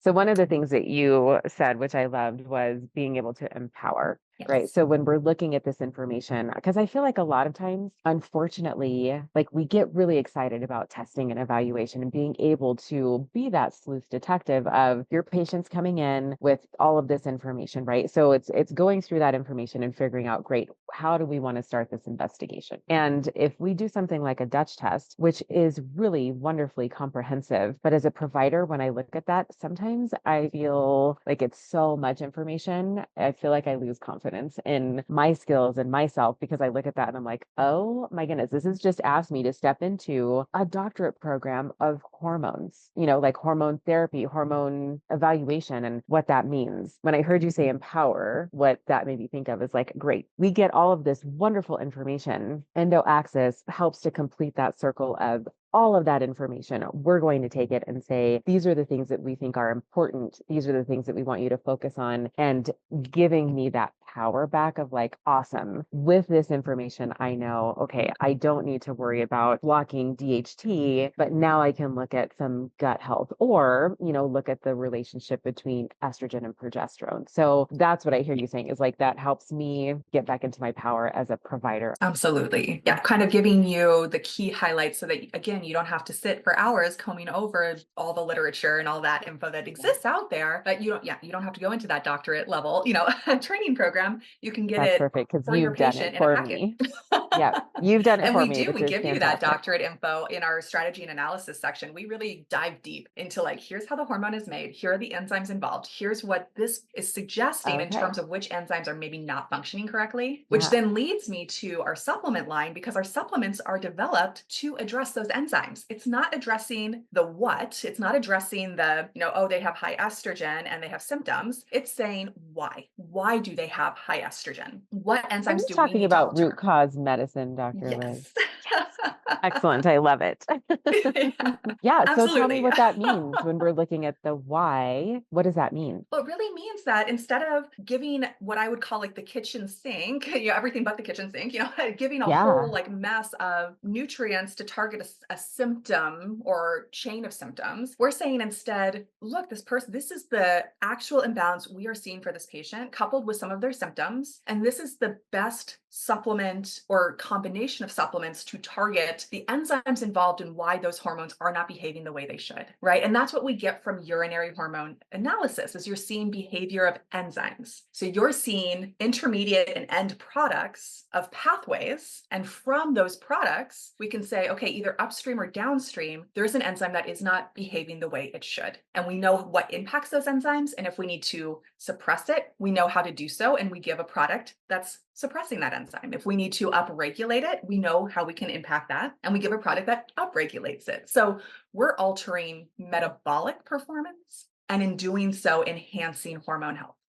So one of the things that you said, which I loved, was being able to empower, right? Yes. So when we're looking at this information, because I feel like a lot of times, unfortunately, like we get really excited about testing and evaluation and being able to be that sleuth detective of your patients coming in with all of this information, right? So it's going through that information and figuring out, great, how do we want to start this investigation? And if we do something like a Dutch test, which is really wonderfully comprehensive, but as a provider, when I look at that, sometimes I feel like it's so much information. I feel like I lose confidence in my skills and myself because I look at that and I'm like, oh my goodness, this has just asked me to step into a doctorate program of hormones, like hormone therapy, hormone evaluation, and what that means. When I heard you say empower, what that made me think of is like, great, we get all of this wonderful information. EndoAxis helps to complete that circle of all of that information. We're going to take it and say, these are the things that we think are important. These are the things that we want you to focus on. And giving me that power back of like, awesome, with this information, I know, okay, I don't need to worry about blocking DHT, but now I can look at some gut health or, look at the relationship between estrogen and progesterone. So that's what I hear you saying is like, that helps me get back into my power as a provider. Absolutely. Yeah, kind of giving you the key highlights so that, again, you don't have to sit for hours combing over all the literature and all that info that exists out there. But you don't have to go into that doctorate level, training program. You can get That's it perfect because for your you've done it patient in a for packet. me. Yeah, you've done it And for we me, do, which we is give you that fantastic. doctorate info in our strategy and analysis section. We really dive deep into like, here's how the hormone is made. Here are the enzymes involved. Here's what this is suggesting in Okay. terms of which enzymes are maybe not functioning correctly, which Yeah. then leads me to our supplement line because our supplements are developed to address those enzymes. It's not addressing the what, it's not addressing the, oh, they have high estrogen and they have symptoms. It's saying why. Why do they have high estrogen? What Are enzymes you do we talking need to about root alter? cause medicine, Dr. Liz? Yes. Excellent. I love it. Yeah, Yeah. So tell me absolutely. what that means when we're looking at the why. What does that mean? Well, it really means that instead of giving what I would call like the kitchen sink, everything but the kitchen sink, giving a whole Yeah. like mess of nutrients to target a symptom or chain of symptoms, we're saying instead, look, this is the actual imbalance we are seeing for this patient, coupled with some of their symptoms. And this is the best supplement or combination of supplements to target the enzymes involved in why those hormones are not behaving the way they should, right? And that's what we get from urinary hormone analysis is you're seeing behavior of enzymes. So you're seeing intermediate and end products of pathways. And from those products, we can say, okay, either upstream or downstream, there's an enzyme that is not behaving the way it should. And we know what impacts those enzymes. And if we need to suppress it, we know how to do so. And we give a product that's suppressing that enzyme. If we need to upregulate it, we know how we can impact that. And we give a product that upregulates it. So we're altering metabolic performance and in doing so, enhancing hormone health.